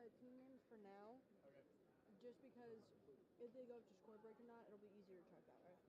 the team names for now, just because if they go to score break or not, it'll be easier to track that, right?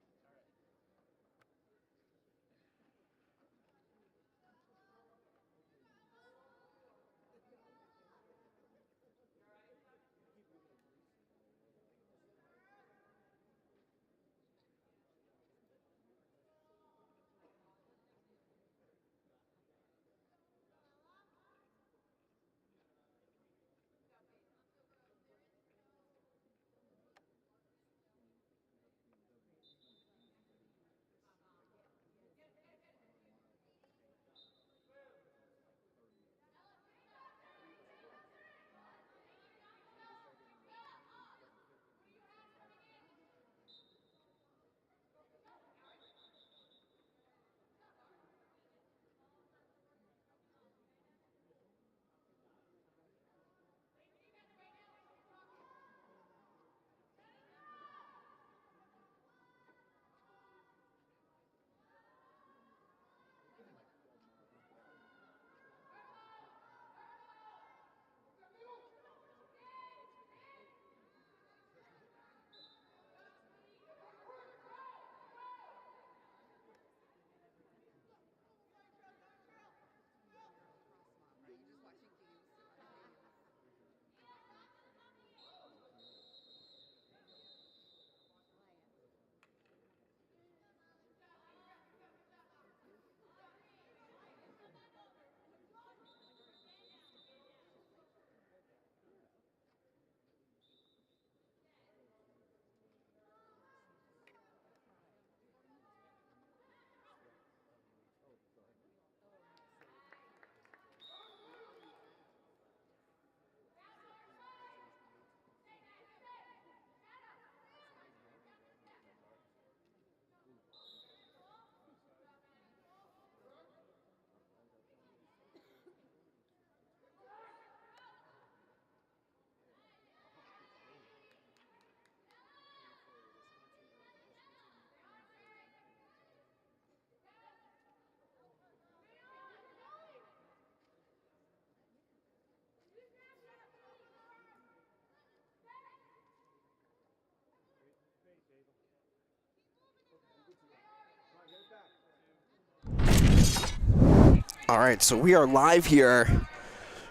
All right, so we are live here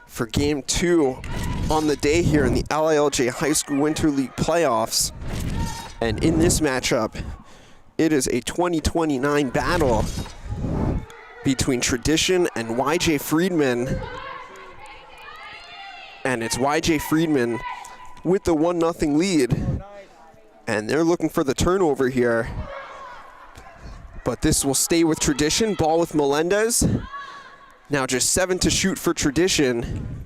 for Game 2 on the day here in the LILJ High School Winter League playoffs. And in this matchup, it is a 2029 battle between Tradition and YJ Friedman. And it's YJ Friedman with the 1-0 lead. And they're looking for the turnover here. But this will stay with Tradition. Ball with Melendez. Now just 7 to shoot for Tradition.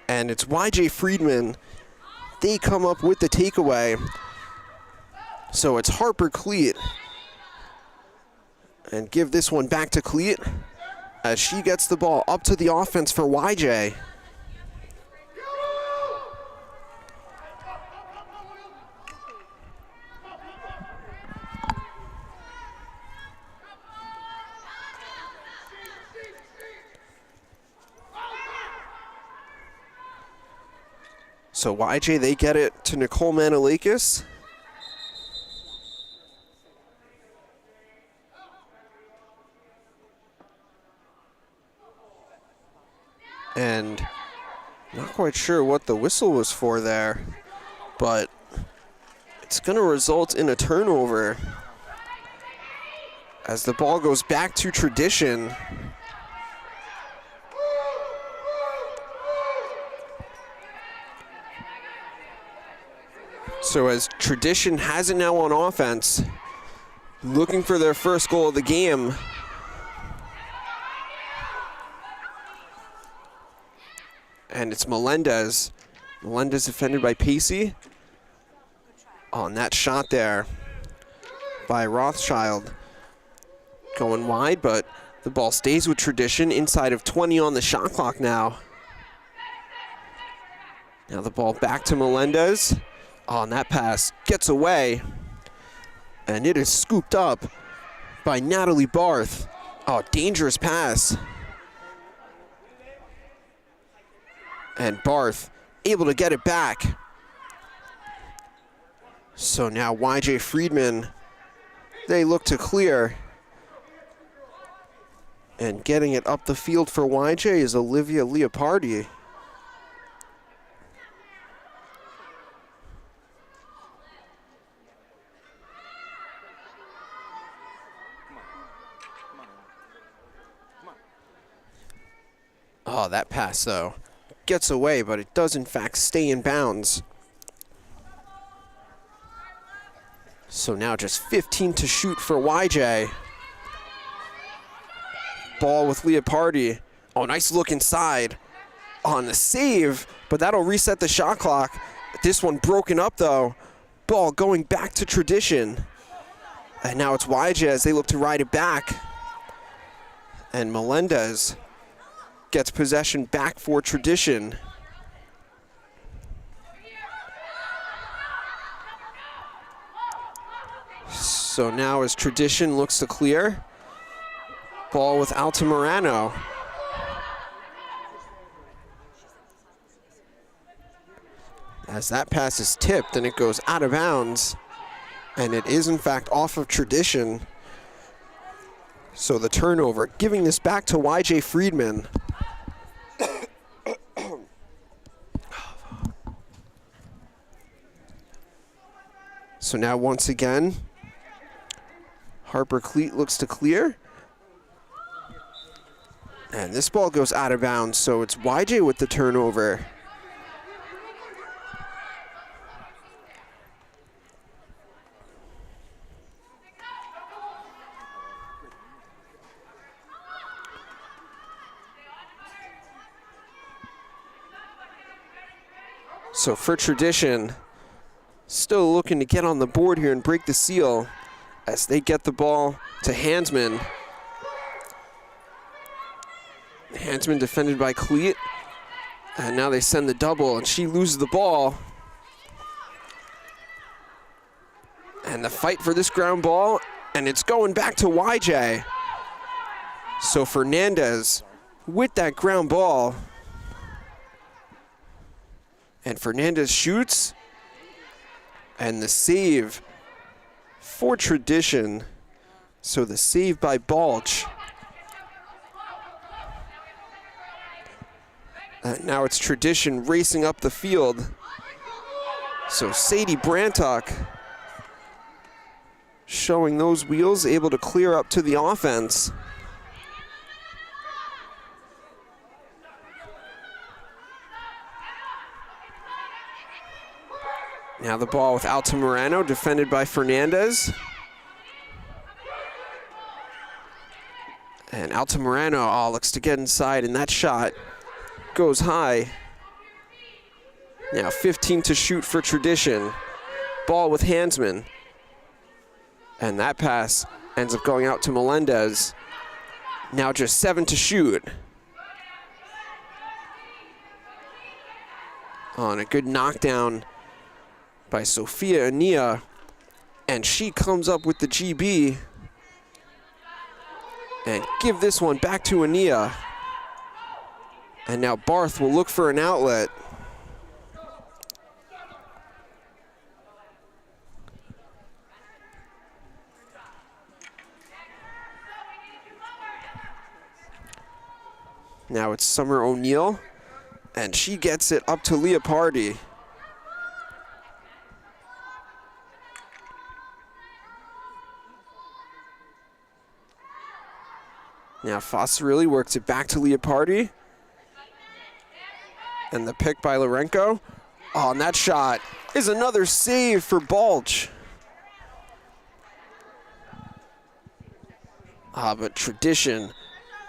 And it's YJ Friedman. They come up with the takeaway. So it's Harper Cleat. And give this one back to Cleat as she gets the ball up to the offense for YJ. So YJ, they get it to Nicole Manalakis. And not quite sure what the whistle was for there, but it's going to result in a turnover as the ball goes back to Tradition. So as Tradition has it now on offense, looking for their first goal of the game. And it's Melendez. Melendez defended by Pacey. On that shot there by Rothschild. Going wide, but the ball stays with Tradition inside of 20 on the shot clock now. Now the ball back to Melendez. On that pass, gets away, and it is scooped up by Natalie Barth. Oh, dangerous pass. And Barth able to get it back. So now YJ Friedman, they look to clear. And getting it up the field for YJ is Olivia Leopardi. Oh, that pass, though, gets away, but it does, in fact, stay in bounds. So now just 15 to shoot for YJ. Ball with Leopardi. Oh, nice look inside on the save, but that'll reset the shot clock. This one broken up, though. Ball going back to Tradition. And now it's YJ as they look to ride it back. And Melendez gets possession back for Tradition. So now as Tradition looks to clear, ball with Altamirano. As that pass is tipped and it goes out of bounds, and it is in fact off of Tradition. So the turnover, giving this back to YJ Friedman. So now once again, Harper Cleat looks to clear. And this ball goes out of bounds, so it's YJ with the turnover. So for Tradition, still looking to get on the board here and break the seal as they get the ball to Hansman. Hansman defended by Cleat. And now they send the double, and she loses the ball. And the fight for this ground ball, and it's going back to YJ. So Fernandez with that ground ball. And Fernandez shoots. And the save for Tradition. So the save by Balch. Now it's Tradition racing up the field. So Sadie Brantock showing those wheels, able to clear up to the offense. Now the ball with Altamirano, defended by Fernandez. And Altamirano looks to get inside, and that shot goes high. Now 15 to shoot for Tradition. Ball with Hansman. And that pass ends up going out to Melendez. Now just 7 to shoot. On a good knockdown by Sophia Ania. And she comes up with the GB. And give this one back to Ania. And now Barth will look for an outlet. Now it's Summer O'Neill, and she gets it up to Leopardi. Now Fosserilli works it back to Leopardi. And the pick by Lorenko. Oh, and that shot is another save for Balch. But Tradition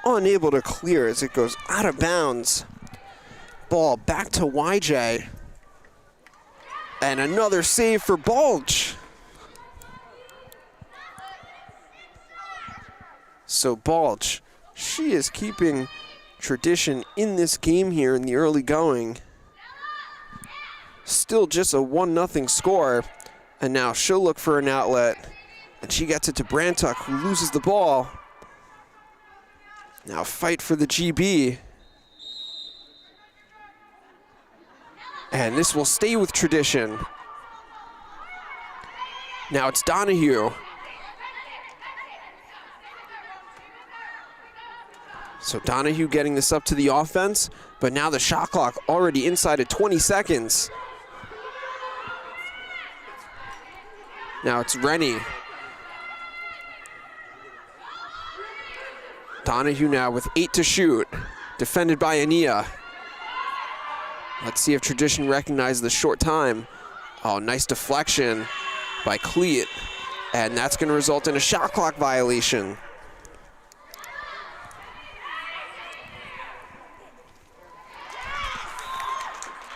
unable to clear as it goes out of bounds. Ball back to YJ. And another save for Balch. So Balch, she is keeping Tradition in this game here in the early going. Still just a 1-0 score. And now she'll look for an outlet. And she gets it to Brantuck, who loses the ball. Now fight for the GB. And this will stay with tradition. Now it's Donahue. So Donahue getting this up to the offense, but now the shot clock already inside of 20 seconds. Now it's Rennie. Donahue now with 8 to shoot, defended by Ania. Let's see if tradition recognizes the short time. Oh, nice deflection by Cleat, and that's going to result in a shot clock violation.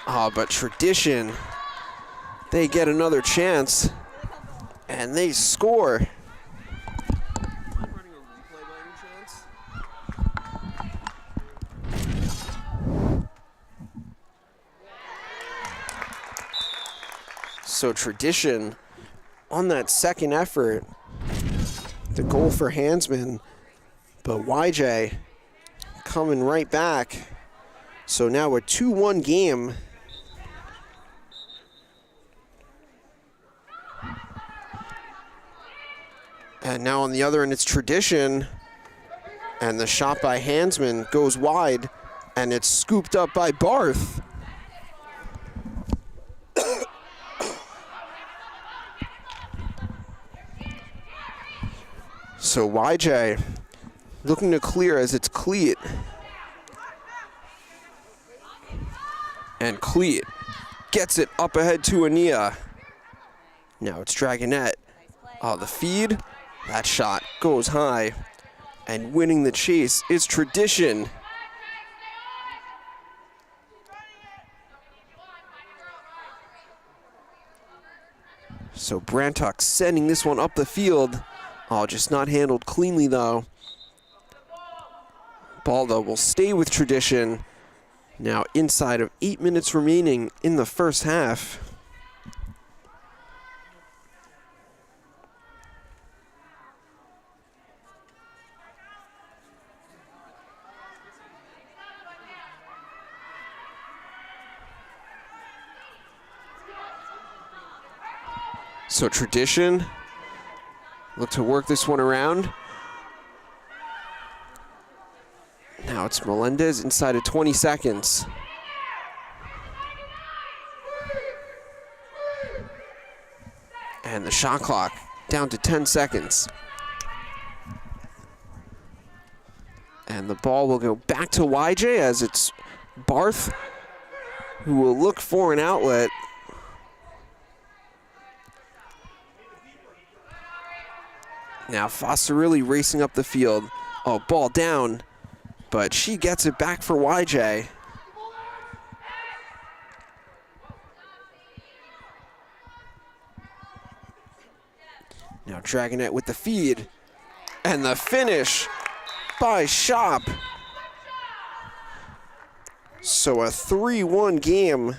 Oh, but tradition, they get another chance, and they score. So tradition, on that second effort, the goal for Hansman, but YJ coming right back. So now a 2-1 game. And now on the other end, it's tradition. And the shot by Hansman goes wide, and it's scooped up by Barth. So YJ looking to clear as it's Cleat. And Cleat gets it up ahead to Ania. Now it's Dragonette. Oh, the feed. That shot goes high. And winning the chase is tradition. So Brantuck sending this one up the field. Oh, just not handled cleanly, though. Ball, though, will stay with tradition. Now inside of 8 minutes remaining in the first half. So tradition look to work this one around. Now it's Melendez inside of 20 seconds. And the shot clock down to 10 seconds. And the ball will go back to YJ as it's Barth who will look for an outlet. Now Fosterilli racing up the field. Oh, ball down, but she gets it back for YJ. Now Dragonette with the feed. And the finish by Shop. So a 3-1 game.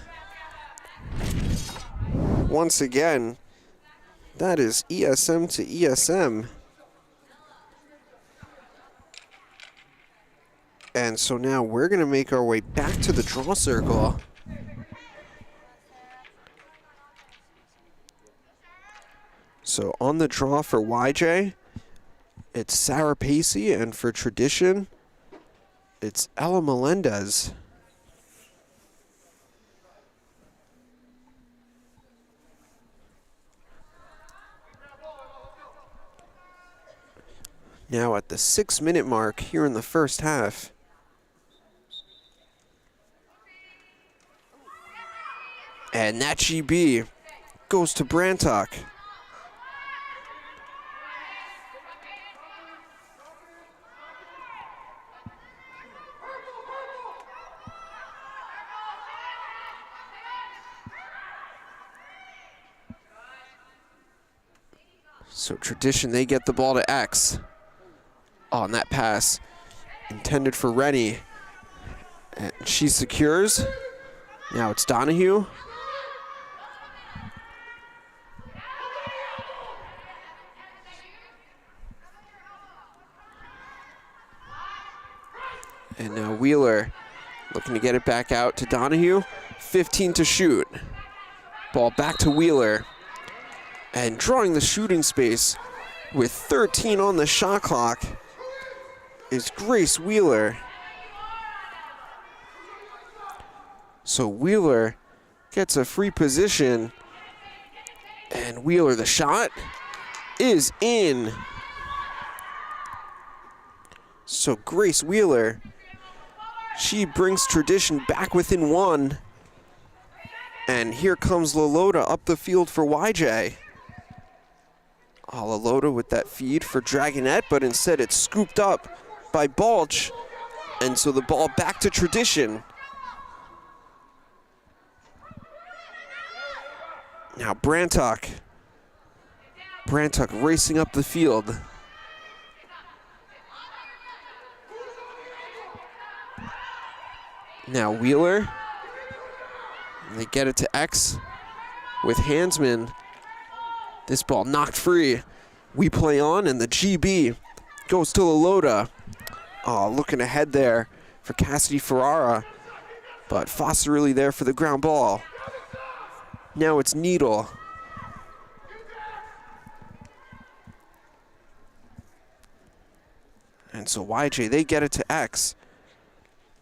Once again, that is ESM to ESM. And so now we're going to make our way back to the draw circle. So on the draw for YJ, it's Sarah Pacey, and for Tradition, it's Ella Melendez. Now at the 6-minute mark here in the first half. And that GB goes to Brantuck. So Tradition, they get the ball to X. On that pass intended for Rennie. And she secures. Now it's Donahue. And now Wheeler looking to get it back out to Donahue. 15 to shoot. Ball back to Wheeler. And drawing the shooting space with 13 on the shot clock is Grace Wheeler. So Wheeler gets a free position. And Wheeler, the shot is in. So Grace Wheeler, she brings tradition back within one. And here comes LILJ up the field for YJ. LILJ with that feed for Dragonette, but instead it's scooped up by LILJ. And so the ball back to tradition. Now Brantuck racing up the field. Now Wheeler, they get it to X with Hansman. This ball knocked free. We play on, and the GB goes to LILJ. Oh, looking ahead there for Cassidy Ferrara, but Fosterilli there for the ground ball. Now it's Needle. And so YJ, they get it to X.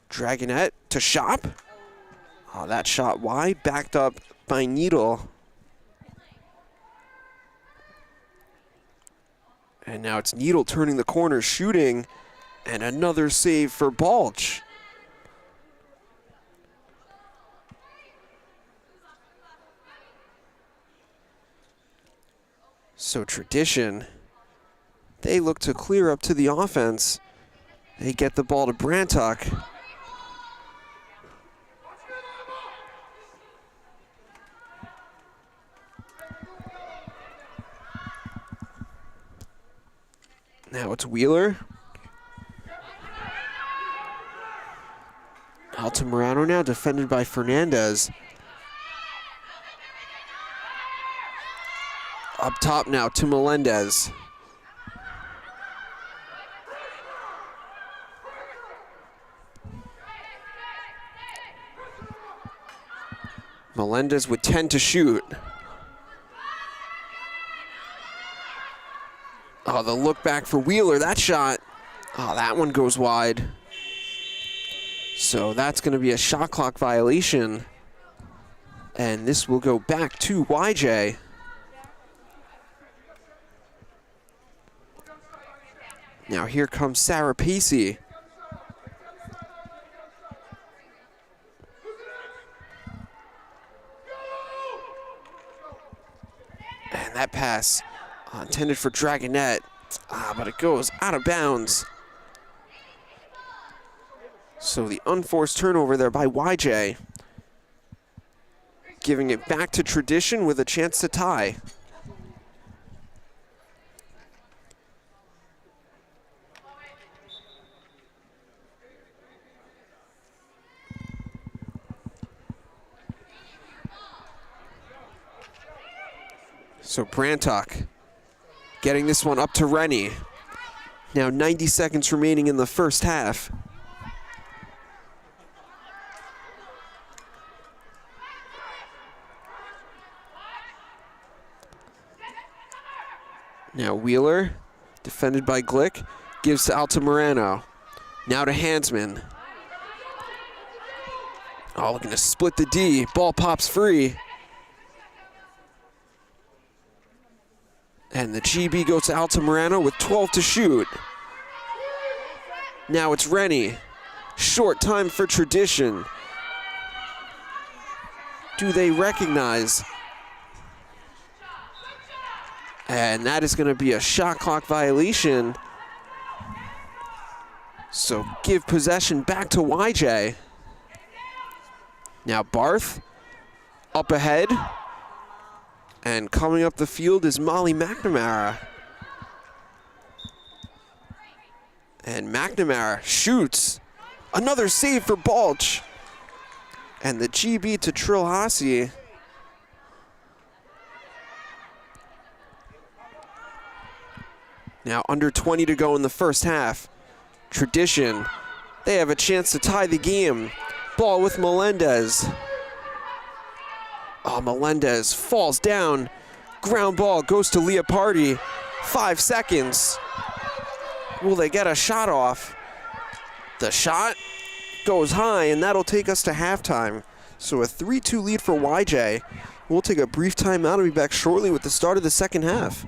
Dragonette to Shop. Oh, that shot wide, backed up by Needle. And now it's Needle turning the corner, shooting, and another save for LILJ. So Tradition, they look to clear up to the offense. They get the ball to Brantuck. Now it's Wheeler. Altamirano now defended by Fernandez. Up top now to Melendez. Melendez with 10 to shoot. Oh, the look back for Wheeler, that shot. Oh, that one goes wide. So that's going to be a shot clock violation. And this will go back to YJ. Now here comes Sarah Pacey. And that pass intended for Dragonette, but it goes out of bounds. So the unforced turnover there by YJ, giving it back to Tradition with a chance to tie. So Brantuck getting this one up to Rennie. Now 90 seconds remaining in the first half. Now Wheeler, defended by Glick, gives to Altamirano. Now to Hansman. Oh, looking to split the D. Ball pops free. And the GB goes to Altamirano with 12 to shoot. Now it's Rennie. Short time for Tradition. Do they recognize? And that is going to be a shot clock violation. So give possession back to YJ. Now Barth up ahead. And coming up the field is Molly McNamara. And McNamara shoots. Another save for LILJ. And the GB to Trilhasi. Now under 20 to go in the first half. Tradition, they have a chance to tie the game. Ball with Melendez. Oh, Melendez falls down. Ground ball goes to Leopardi. 5 seconds. Will they get a shot off? The shot goes high, and that'll take us to halftime. So a 3-2 lead for YJ. We'll take a brief timeout and be back shortly with the start of the second half.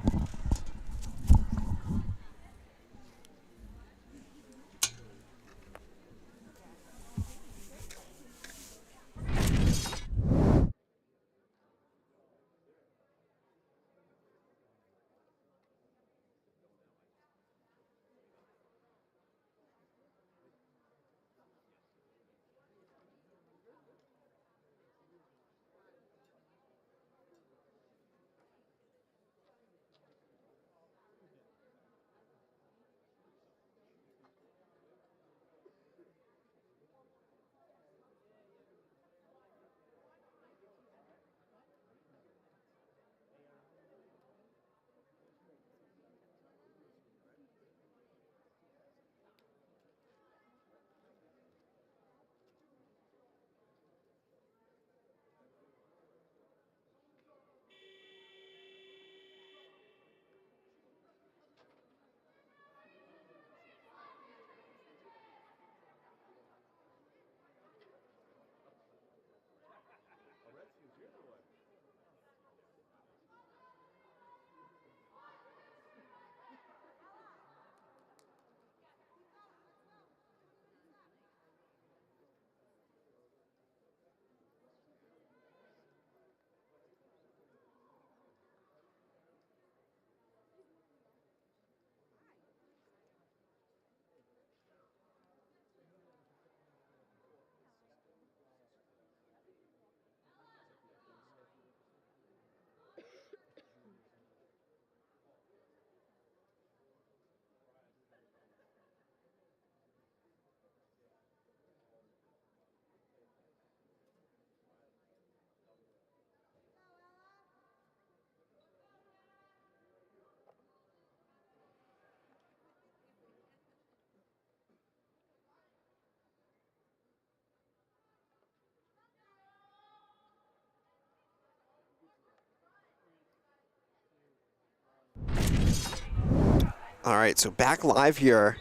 All right, so back live here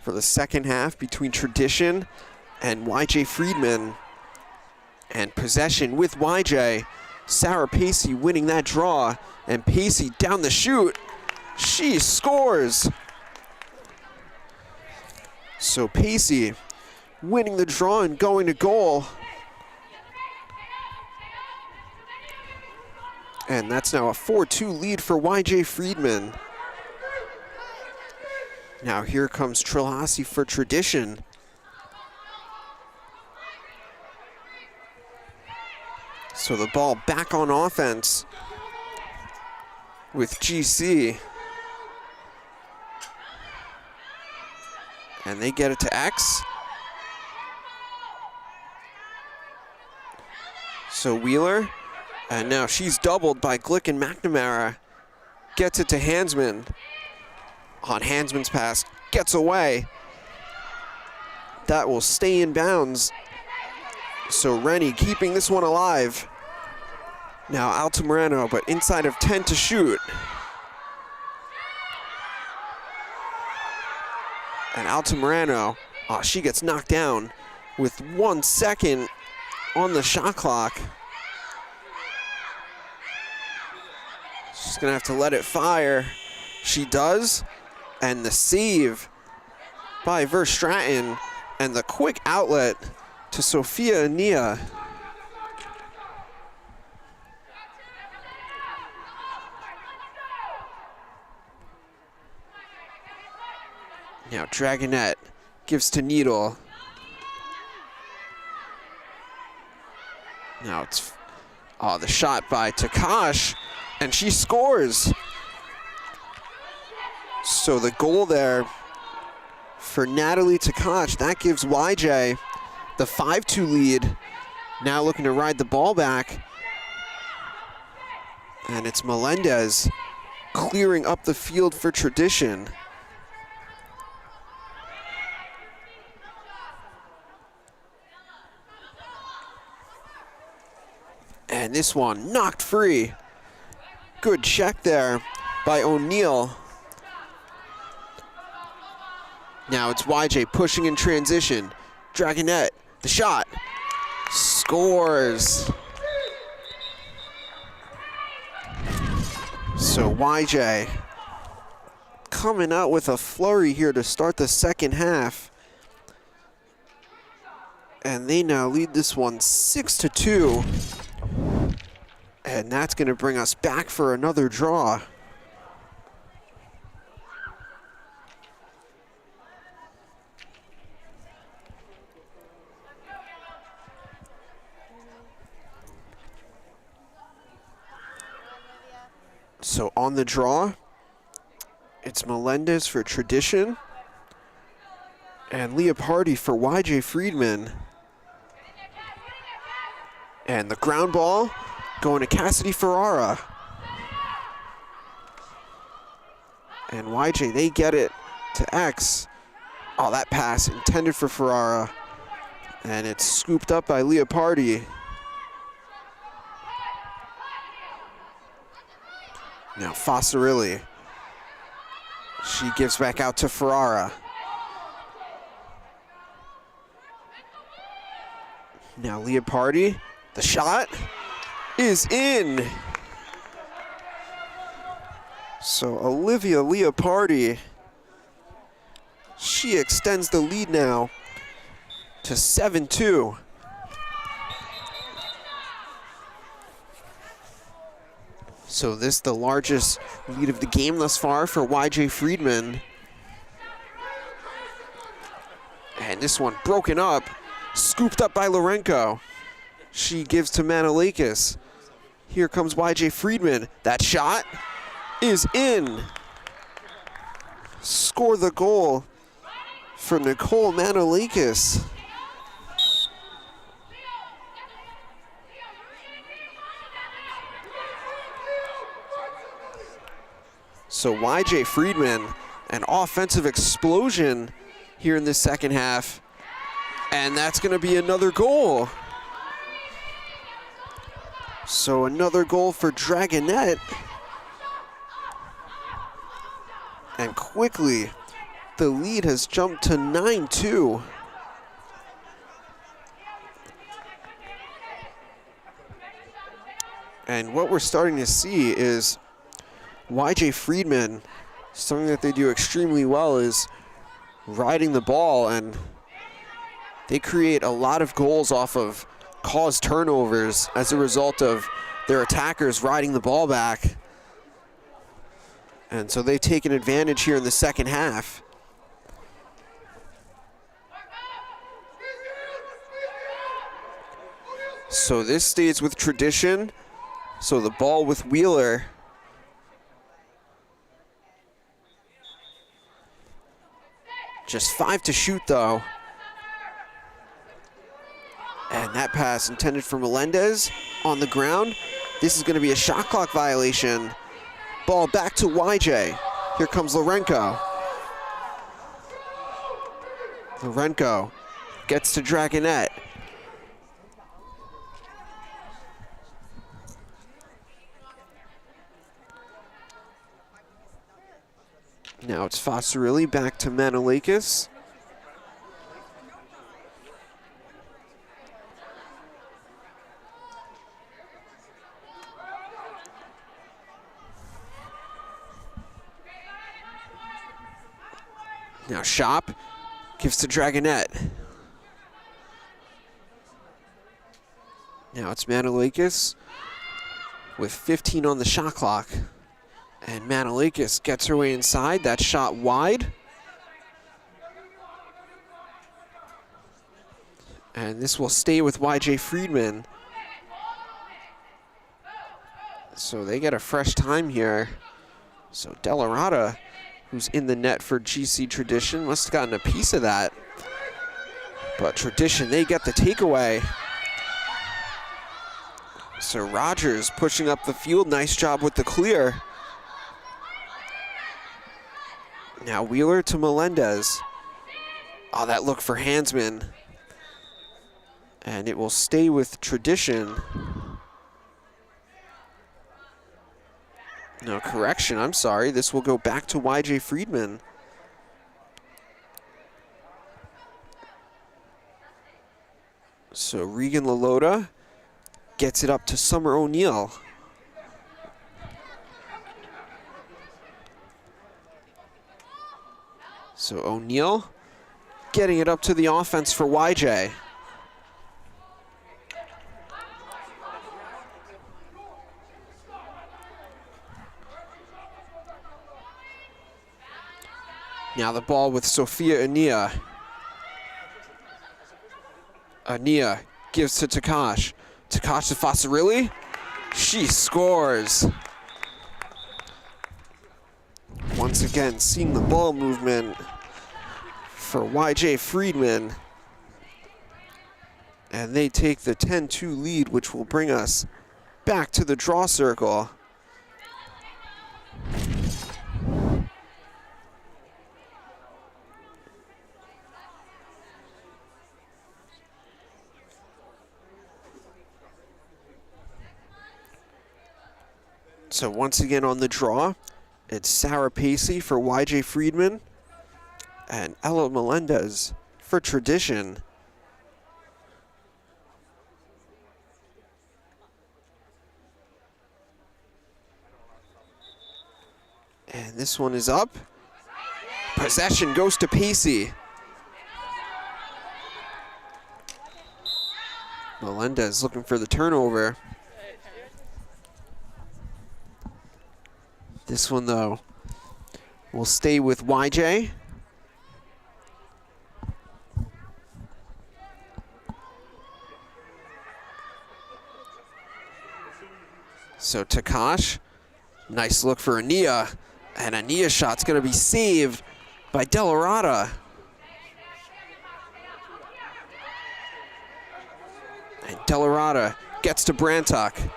for the second half between Tradition and YJ Friedman. And possession with YJ. Sarah Pacey winning that draw, and Pacey down the chute. She scores. So Pacey winning the draw and going to goal. And that's now a 4-2 lead for YJ Friedman. Now here comes Trilhasi for Tradition. So the ball back on offense with GC. And they get it to X. So Wheeler, and now she's doubled by Glick and McNamara. Gets it to Hansman. On Hansman's pass, gets away. That will stay in bounds. So Rennie keeping this one alive. Now Altamirano, but inside of 10 to shoot. And Altamirano, she gets knocked down with 1 second on the shot clock. She's gonna have to let it fire. She does, and the save by Verstraeten, and the quick outlet to Sophia Ania. Now Dragonette gives to Needle. Now it's the shot by Takash, and she scores. So the goal there for Natalie Takash, that gives YJ the 5-2 lead. Now looking to ride the ball back. And it's Melendez clearing up the field for Tradition. And this one knocked free. Good check there by O'Neal. Now it's YJ pushing in transition. Dragonette, the shot. Scores. So YJ coming out with a flurry here to start the second half. And they now lead this one 6-2. And that's going to bring us back for another draw. So on the draw, it's Melendez for Tradition and Leopardi for YJ Friedman. And the ground ball going to Cassidy Ferrara. And YJ, they get it to X. Oh, that pass intended for Ferrara. And it's scooped up by Leopardi. Now Fossarilli. She gives back out to Ferrara. Now Leopardi, the shot is in. So Olivia Leopardi, she extends the lead now to 7-2. So this the largest lead of the game thus far for YJ Friedman. And this one broken up, scooped up by Lorenko. She gives to Manolakis. Here comes YJ Friedman. That shot is in. Score the goal for Nicole Manolakis. So YJ Friedman, an offensive explosion here in the second half. And that's going to be another goal. So another goal for Dragonette. And quickly, the lead has jumped to 9-2. And what we're starting to see is YJ Friedman, something that they do extremely well is riding the ball, and they create a lot of goals off of caused turnovers as a result of their attackers riding the ball back. And so they've taken advantage here in the second half. So this stays with Tradition. So the ball with Wheeler. Just 5 to shoot though. And that pass intended for Melendez on the ground. This is going to be a shot clock violation. Ball back to YJ. Here comes Lorenko. Lorenko gets to Dragonette. Now it's Fossarilli back to Manolakis. Now Shop gives to Dragonette. Now it's Manolakis with 15 on the shot clock. And Manolakis gets her way inside. That shot wide. And this will stay with YJ Friedman. So they get a fresh time here. So Delarada, who's in the net for GC Tradition, must have gotten a piece of that. But Tradition, they get the takeaway. So Rogers pushing up the field. Nice job with the clear. Now Wheeler to Melendez. Oh, that look for Hansman. And it will stay with Tradition. No, correction, I'm sorry. This will go back to YJ Friedman. So Regan LaLota gets it up to Summer O'Neill. So O'Neill getting it up to the offense for YJ. Now the ball with Sophia Ania. Ania gives to Takash. Takash to Fossarelli. She scores. Once again, seeing the ball movement for YJ Friedman. And they take the 10-2 lead, which will bring us back to the draw circle. So once again on the draw, it's Sarah Pacey for YJ Friedman and Ella Melendez for Tradition. And this one is up. Possession goes to Pacey. Melendez looking for the turnover. This one, though, will stay with YJ. So Takash, nice look for Ania. And Ania's shot's going to be saved by Delarada. And Delarada gets to Brantuck.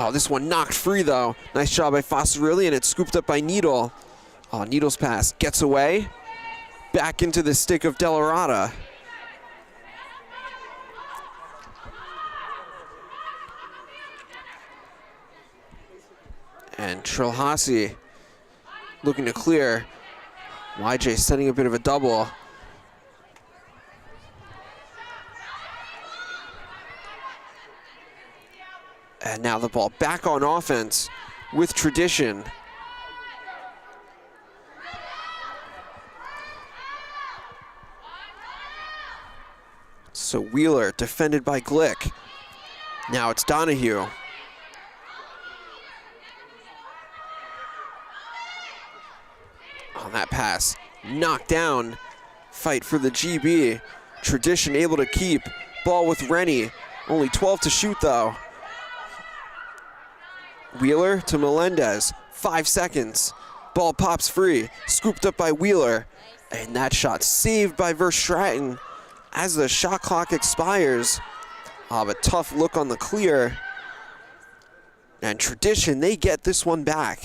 Oh, this one knocked free, though. Nice job by Fossarelli, and it's scooped up by Needle. Oh, Needle's pass gets away. Back into the stick of Delarada. And Trilhasi looking to clear. YJ setting a bit of a double. And now the ball back on offense with Tradition. So Wheeler defended by Glick. Now it's Donahue. On that pass, knocked down. Fight for the GB. Tradition able to keep. Ball with Rennie. Only 12 to shoot, though. Wheeler to Melendez, 5 seconds. Ball pops free, scooped up by Wheeler. And that shot saved by Verstraeten as the shot clock expires. Oh, but tough look on the clear. And Tradition, they get this one back.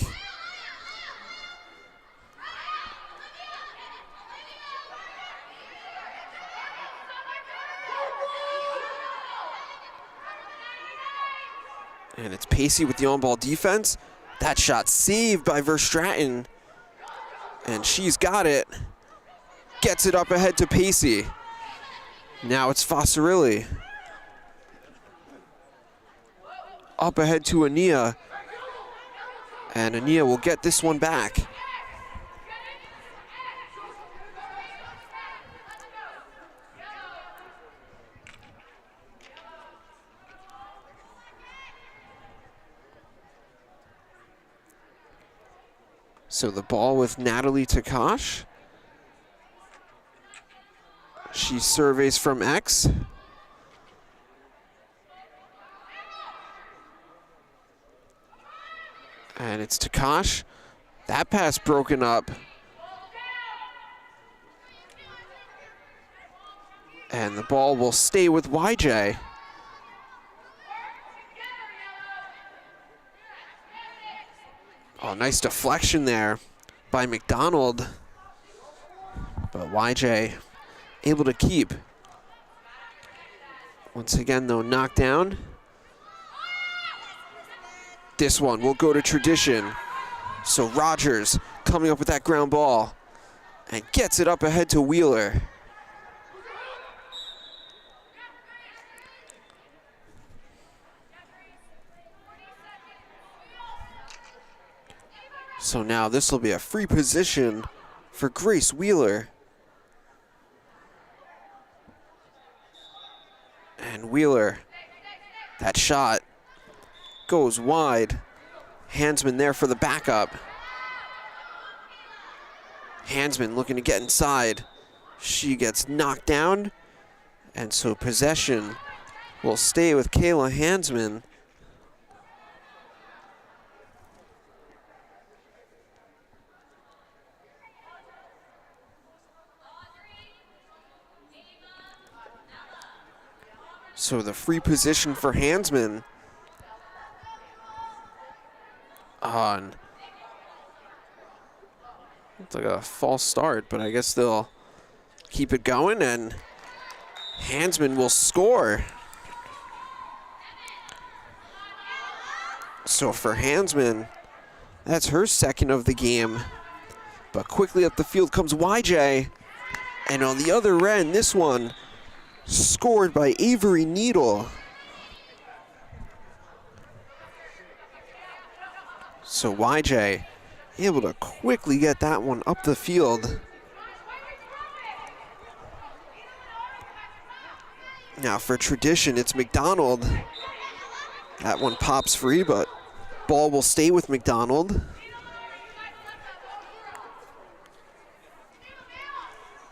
And it's Pacey with the on-ball defense. That shot saved by Verstraeten. And she's got it. Gets it up ahead to Pacey. Now it's Fossarelli. Up ahead to Ania. And Ania will get this one back. So the ball with Natalie Takash. She surveys from X. And it's Takash. That pass broken up. And the ball will stay with YJ. Oh, nice deflection there by McDonald. But YJ able to keep. Once again, though, knocked down. This one will go to Tradition. So Rogers coming up with that ground ball and gets it up ahead to Wheeler. So now this will be a free position for Grace Wheeler. And Wheeler, that shot goes wide. Hansman there for the backup. Hansman looking to get inside. She gets knocked down, and so possession will stay with Kayla Hansman. So the free position for Hansman on, it's like a false start, but I guess they'll keep it going, and Hansman will score. So for Hansman, that's her second of the game. But quickly up the field comes YJ, and on the other end, this one scored by Avery Needle. So YJ able to quickly get that one up the field. Now for tradition, it's McDonald. That one pops free, but ball will stay with McDonald.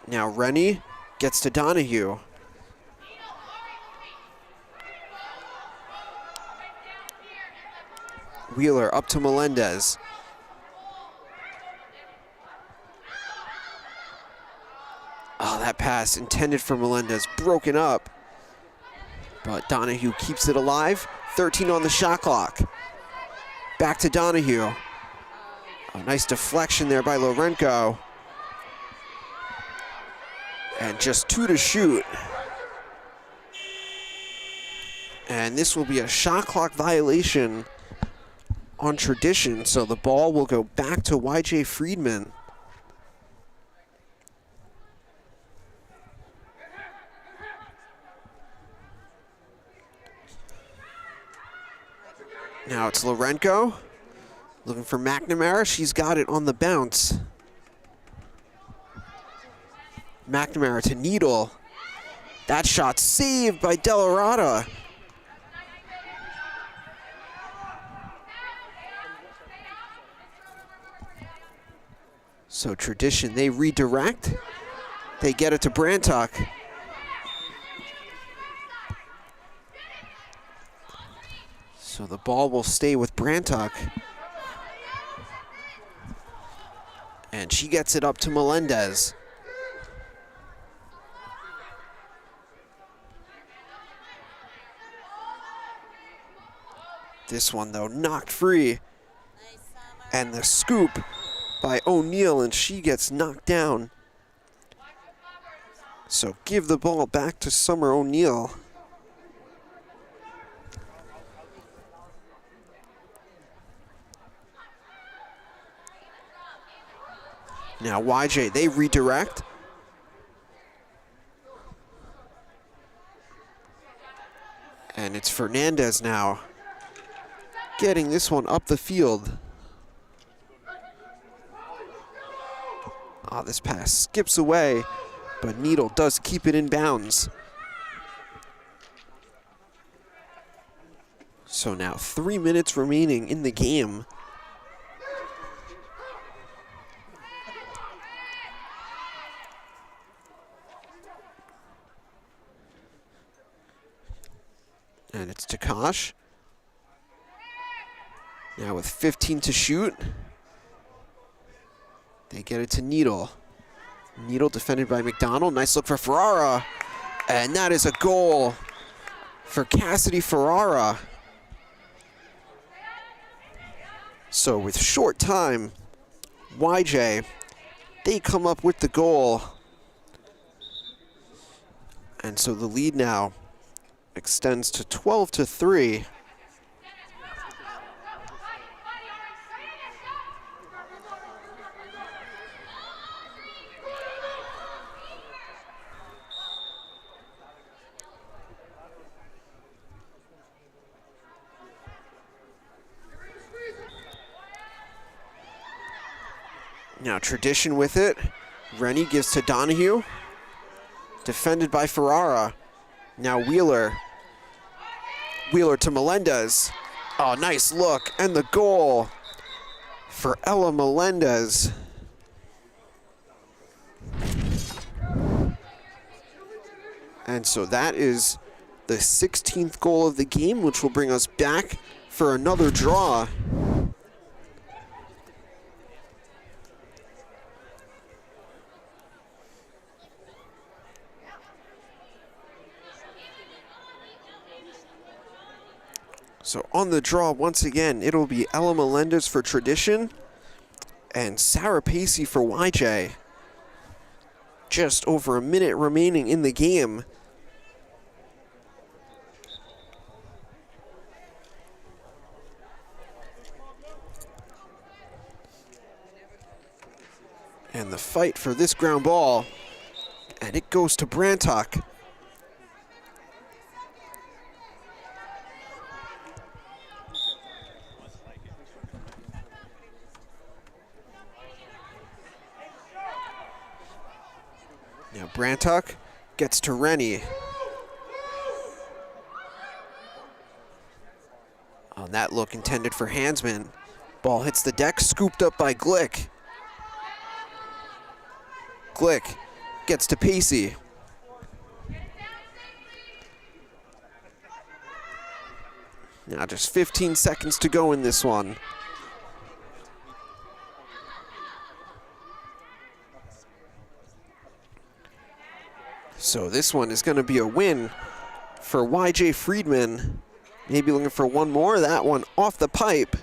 Now Rennie gets to Donahue. Wheeler up to Melendez. Oh, that pass intended for Melendez, broken up. But Donahue keeps it alive. 13 on the shot clock. Back to Donahue. A nice deflection there by Lorenko. And just 2 to shoot. And this will be a shot clock violation on tradition, so the ball will go back to YJ Friedman. Now it's Lorenko looking for McNamara. She's got it on the bounce. McNamara to Needle. That shot saved by Delarada. So tradition, they redirect. They get it to Brantuck. So the ball will stay with Brantuck. And she gets it up to Melendez. This one, though, knocked free. And the scoop by O'Neal, and she gets knocked down. So give the ball back to Summer O'Neal. Now YJ, they redirect. And it's Fernandez now getting this one up the field. This pass skips away, but Needle does keep it in bounds. So now 3 minutes remaining in the game. And it's Takash. Now with 15 to shoot. They get it to Needle. Needle defended by McDonald. Nice look for Ferrara. And that is a goal for Cassidy Ferrara. So with short time, YJ, they come up with the goal. And so the lead now extends to 12-3. Now Tradition with it. Rennie gives to Donahue. Defended by Ferrara. Now Wheeler. Wheeler to Melendez. Oh, nice look. And the goal for Ella Melendez. And so that is the 16th goal of the game, which will bring us back for another draw. So on the draw, once again, it'll be Ella Melendez for Tradition and Sarah Pacey for YJ. Just over a minute remaining in the game. And the fight for this ground ball, and it goes to Brantock. Now Brantock gets to Rennie. On that look intended for Hansman. Ball hits the deck, scooped up by Glick. Glick gets to Pacey. Now just 15 seconds to go in this one. So this one is going to be a win for YJ Friedman. Maybe looking for one more. That one off the pipe.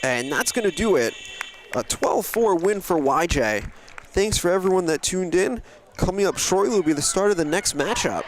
And that's going to do it. A 12-4 win for YJ. Thanks for everyone that tuned in. Coming up shortly will be the start of the next matchup.